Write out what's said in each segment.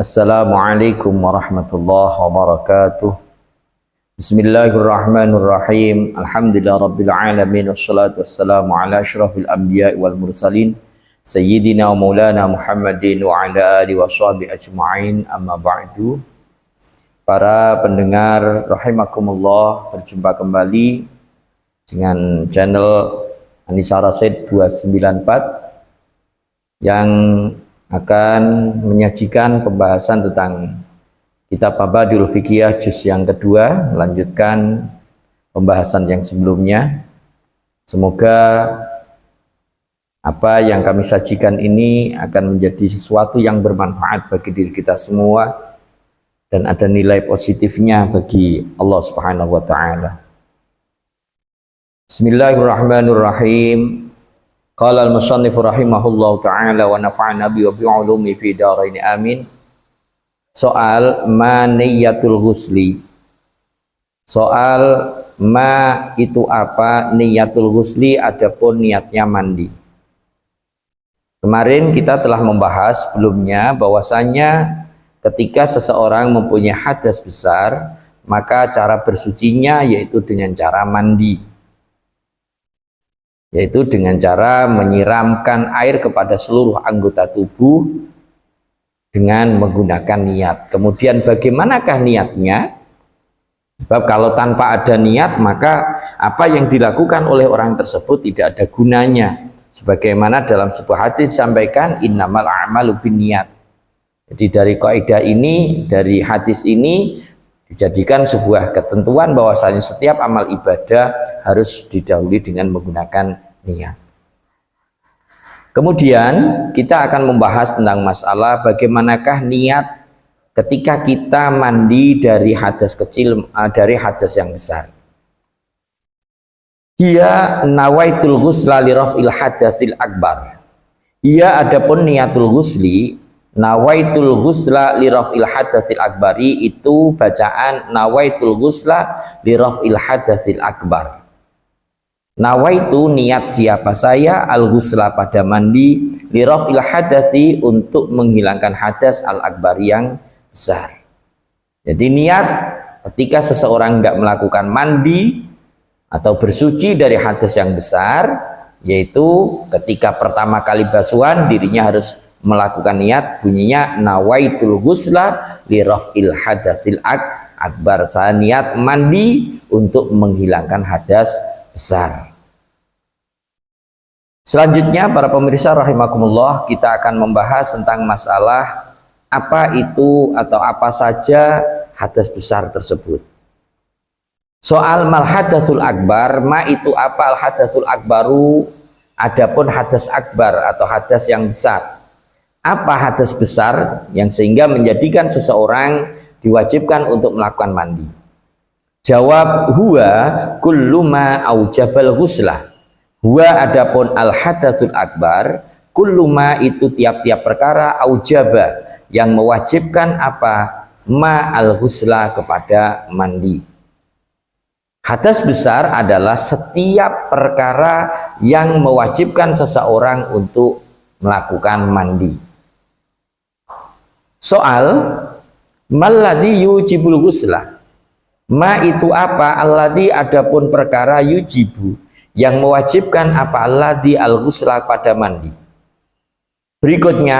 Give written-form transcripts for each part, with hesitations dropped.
Assalamualaikum warahmatullahi wabarakatuh. Bismillahirrahmanirrahim. Alhamdulillah rabbil alamin wassalatu wassalamu ala asyrafil anbiya'i wal mursalin sayyidina wa maulana Muhammadin wa ala alihi washabihi ajma'in, amma ba'du. Para pendengar rahimakumullah, berjumpa kembali dengan channel Anissa Rasid 294 yang akan menyajikan pembahasan tentang kitab Mabadiul Fiqhiyah juz yang kedua, melanjutkan pembahasan yang sebelumnya. Semoga apa yang kami sajikan ini akan menjadi sesuatu yang bermanfaat bagi diri kita semua dan ada nilai positifnya bagi Allah Subhanahu wa taala. Bismillahirrahmanirrahim. Qala al-musannif rahimahullahu ta'ala wa nafa'ana bi ulumi fi darain amin. Soal ma niyatul ghusli. Soal ma itu apa niyatul ghusli, adapun niatnya mandi. Kemarin kita telah membahas sebelumnya bahwasanya ketika seseorang mempunyai hadas besar, maka cara bersucinya yaitu dengan cara mandi, yaitu dengan cara menyiramkan air kepada seluruh anggota tubuh dengan menggunakan niat. Kemudian bagaimanakah niatnya? Sebab kalau tanpa ada niat, maka apa yang dilakukan oleh orang tersebut tidak ada gunanya. Sebagaimana dalam sebuah hadis disampaikan, innamal a'malu binniyat. Jadi dari kaidah ini, dari hadis ini dijadikan sebuah ketentuan bahwasanya setiap amal ibadah harus didahului dengan menggunakan niat. Kemudian kita akan membahas tentang masalah bagaimanakah niat ketika kita mandi dari hadas kecil, dari hadas yang besar. Ia nawaitul ghusla li raf'il hadasil akbar. Ia adapun niatul ghusli, nawaitul ghusla li raf'il hadasil akbari, itu bacaan nawaitul ghusla li raf'il hadasil akbar. Nawaitu niat siapa saya al-ghusla pada mandi li raf'il hadasi untuk menghilangkan hadas al-akbar yang besar. Jadi niat ketika seseorang tidak melakukan mandi atau bersuci dari hadas yang besar, yaitu ketika pertama kali basuhan dirinya harus melakukan niat, bunyinya nawaitul ghusla li raf'il hadasil akbar. Saya niat mandi untuk menghilangkan hadas besar. Selanjutnya para pemirsa rahimakumullah, kita akan membahas tentang masalah apa itu atau apa saja hadas besar tersebut. Soal mal hadasul akbar, ma itu apa al hadasul akbaru, adapun hadas akbar atau hadas yang besar. Apa hadas besar yang sehingga menjadikan seseorang diwajibkan untuk melakukan mandi? Jawab, huwa kullu ma aujabal ghuslah. Huwa adapun al hadasul akbar, kullu ma itu tiap-tiap perkara aujaba yang mewajibkan apa? Ma al ghusla kepada mandi. Hadas besar adalah setiap perkara yang mewajibkan seseorang untuk melakukan mandi. Soal malladhi yujibul ghusla. Ma itu apa? Alladhi adapun perkara yujibu yang mewajibkan apa? Alladhi al-ghusla pada mandi. Berikutnya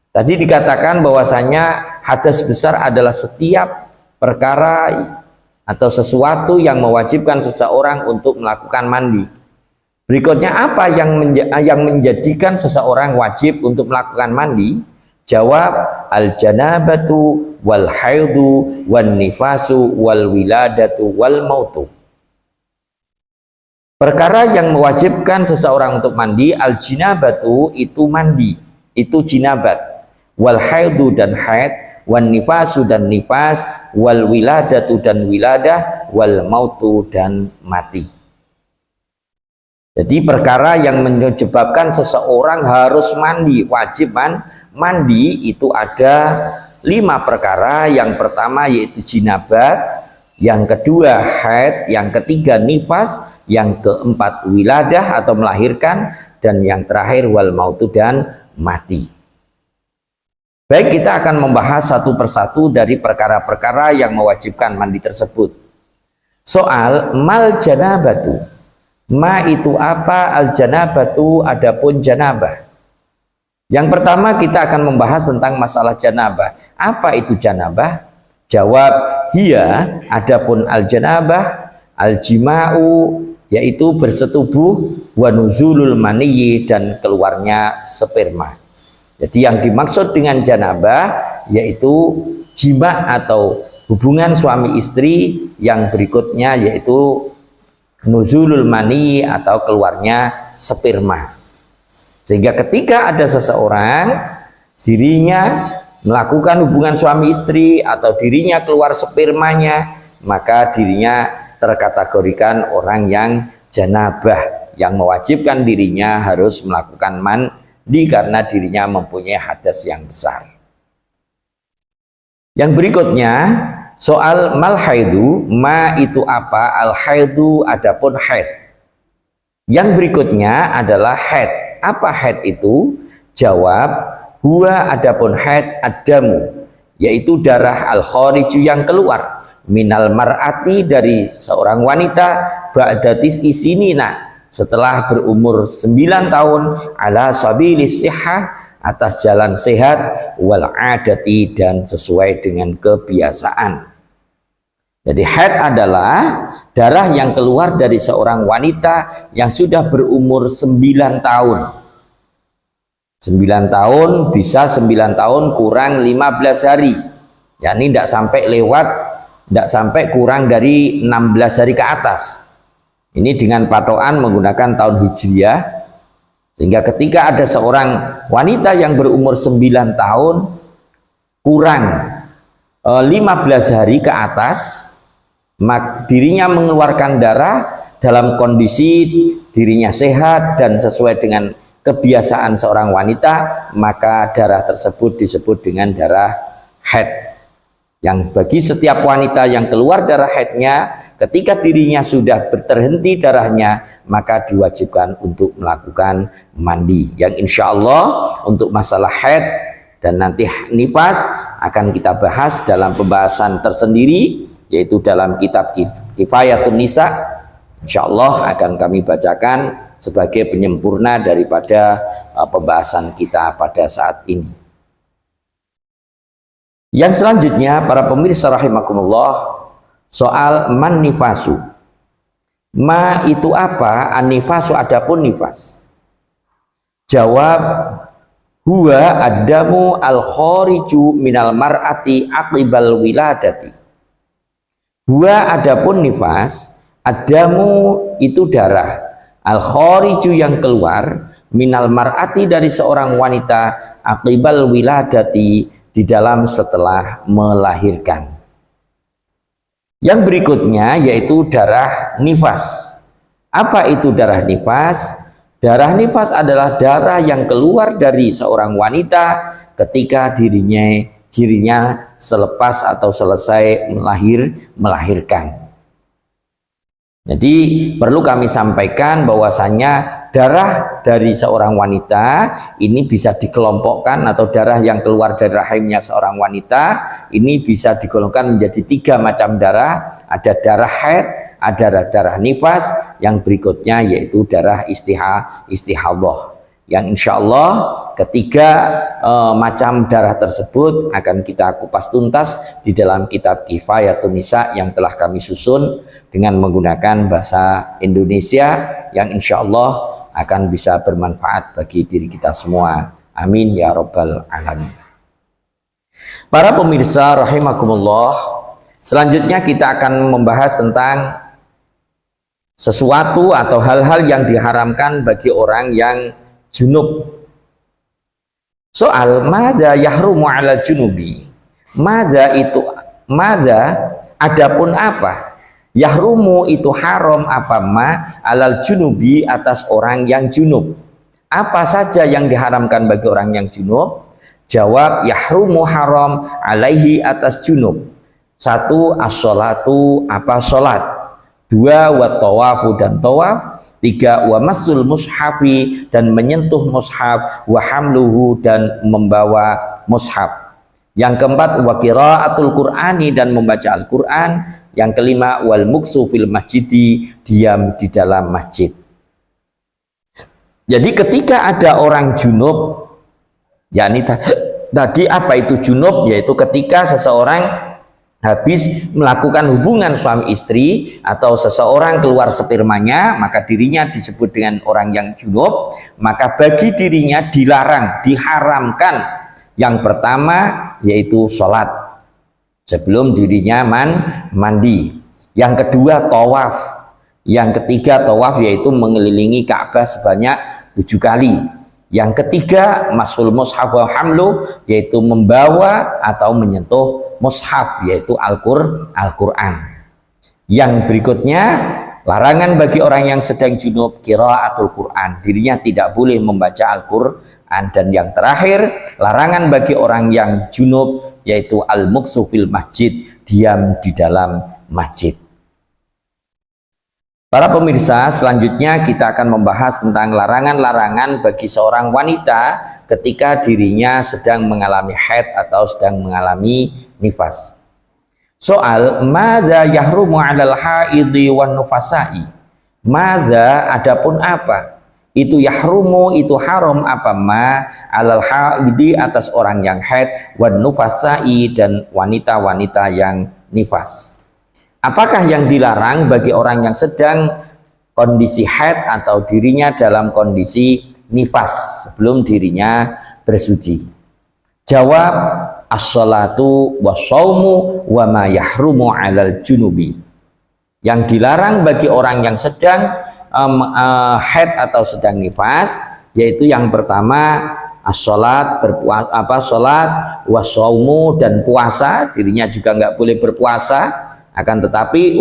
tadi dikatakan bahwasanya hadas besar adalah setiap perkara atau sesuatu yang mewajibkan seseorang untuk melakukan mandi. Berikutnya apa yang menjadikan seseorang wajib untuk melakukan mandi? Jawab, al-janabatu wal haidu wan nifasu wal wiladatu wal mautu. Perkara yang mewajibkan seseorang untuk mandi, al-jinabatu itu mandi, itu jinabat, wal haidu dan haid, wan nifasu dan nifas, wal wiladatu dan wiladah, wal mautu dan mati. Jadi perkara yang menyebabkan seseorang harus mandi, wajib mandi, itu ada 5 perkara. Yang pertama yaitu jinabat, yang kedua haid, yang ketiga nifas, yang keempat wiladah atau melahirkan, dan yang terakhir wal mautu dan mati. Baik, kita akan membahas satu persatu dari perkara-perkara yang mewajibkan mandi tersebut. Soal mal janabatu. Ma itu apa? Al janabatu adapun janabah. Yang pertama kita akan membahas tentang masalah janabah. Apa itu janabah? Jawab, hiya adapun al janabah al jima'u, yaitu bersetubuh, wa nuzulul maniyyi, dan keluarnya sperma. Jadi yang dimaksud dengan janabah yaitu jima atau hubungan suami istri, yang berikutnya yaitu nuzulul mani atau keluarnya sperma. Sehingga ketika ada seseorang dirinya melakukan hubungan suami istri atau dirinya keluar spermanya, maka dirinya terkategorikan orang yang janabah, yang mewajibkan dirinya harus melakukan mandi karena dirinya mempunyai hadas yang besar. Yang berikutnya soal mal haidu, ma itu apa? Al haidu adapun haid. Yang berikutnya adalah haid. Apa haid itu? Jawab, huwa adapun haid adamu, yaitu darah al khariju yang keluar, minal mar'ati dari seorang wanita, ba'datis isinina setelah berumur 9 tahun, ala sabilis sihah atas jalan sehat, wal adati dan sesuai dengan kebiasaan. Jadi haid adalah darah yang keluar dari seorang wanita yang sudah berumur 9 tahun. 9 tahun bisa 9 tahun kurang 15 hari. Ya, ini tidak sampai lewat, tidak sampai kurang dari 16 hari ke atas. Ini dengan patokan menggunakan tahun Hijriah. Sehingga ketika ada seorang wanita yang berumur 9 tahun kurang 15 hari ke atas, dirinya mengeluarkan darah dalam kondisi dirinya sehat dan sesuai dengan kebiasaan seorang wanita, maka darah tersebut disebut dengan darah haid. Yang bagi setiap wanita yang keluar darah haidnya, ketika dirinya sudah terhenti darahnya, maka diwajibkan untuk melakukan mandi. Yang insya Allah untuk masalah haid dan nanti nifas akan kita bahas dalam pembahasan tersendiri, yaitu dalam kitab Kifayatun Nisa. Insya Allah akan kami bacakan sebagai penyempurna daripada pembahasan kita pada saat ini. Yang selanjutnya para pemirsa rahimakumullah, soal man nifasu. Ma itu apa? An-nifasu adapun nifas. Jawab, huwa adamu al-khariju minal mar'ati aqibal wiladati. Huwa adapun nifas, adamu itu darah, al-khariju yang keluar, minal mar'ati dari seorang wanita, aqibal wiladati di dalam setelah melahirkan. Yang berikutnya yaitu darah nifas. Apa itu darah nifas? Darah nifas adalah darah yang keluar dari seorang wanita ketika dirinya selepas atau selesai melahirkan. Jadi perlu kami sampaikan bahwasanya darah dari seorang wanita ini bisa dikelompokkan, atau darah yang keluar dari rahimnya seorang wanita ini bisa digolongkan menjadi 3 macam darah. Ada darah haid, ada darah nifas, yang berikutnya yaitu darah istihadah. Yang insya Allah ketiga macam darah tersebut akan kita kupas tuntas di dalam kitab Kifayatun Nisa yang telah kami susun dengan menggunakan bahasa Indonesia, yang insya Allah akan bisa bermanfaat bagi diri kita semua. Amin ya rabbal alamin. Para pemirsa rahimakumullah, selanjutnya kita akan membahas tentang sesuatu atau hal-hal yang diharamkan bagi orang yang junub. Soal madza yahrumu ala junubi. Madza itu adapun apa? Yahrumu itu haram apa ma alal junubi atas orang yang junub. Apa saja yang diharamkan bagi orang yang junub? Jawab, yahrumu haram alaihi atas junub. 1 as-sholatu apa sholat. Dua, wa tawafu dan tawaf. Tiga, wa masul mushafi dan menyentuh mushaf, wa hamluhu dan membawa mushaf. Yang keempat, wa qiraatul Qur'ani dan membaca Al-Qur'an. Yang kelima, wal muksu fil masjidi, diam di dalam masjid. Jadi ketika ada orang junub, yakni tadi apa itu junub? Yaitu ketika seseorang habis melakukan hubungan suami istri atau seseorang keluar spermanya, maka dirinya disebut dengan orang yang junub. Maka bagi dirinya dilarang, diharamkan yang pertama yaitu sholat sebelum dirinya mandi. Yang kedua tawaf. Yang ketiga tawaf yaitu mengelilingi Ka'bah sebanyak 7 kali. Yang ketiga masul mushaf wa hamlu, yaitu membawa atau menyentuh mushaf, yaitu Al-Quran. Yang berikutnya, larangan bagi orang yang sedang junub qiraatul Quran, dirinya tidak boleh membaca Al-Quran. Dan yang terakhir, larangan bagi orang yang junub yaitu al-muksu fil masjid, diam di dalam masjid. Para pemirsa, selanjutnya kita akan membahas tentang larangan-larangan bagi seorang wanita ketika dirinya sedang mengalami haid atau sedang mengalami nifas. Soal madza yahrumu 'alal haidhi wan nufasai. Madza adapun apa? Itu yahrumu, itu haram apa? Ma 'alal haidhi atas orang yang haid, wan nufasai dan wanita-wanita yang nifas. Apakah yang dilarang bagi orang yang sedang kondisi haid atau dirinya dalam kondisi nifas sebelum dirinya bersuci? Jawab, as-salatu was-shaumu wa ma yahrumu 'alal junubi. Yang dilarang bagi orang yang sedang haid atau sedang nifas yaitu yang pertama as-salat, salat, was-shaumu dan puasa, dirinya juga nggak boleh berpuasa. Akan tetapi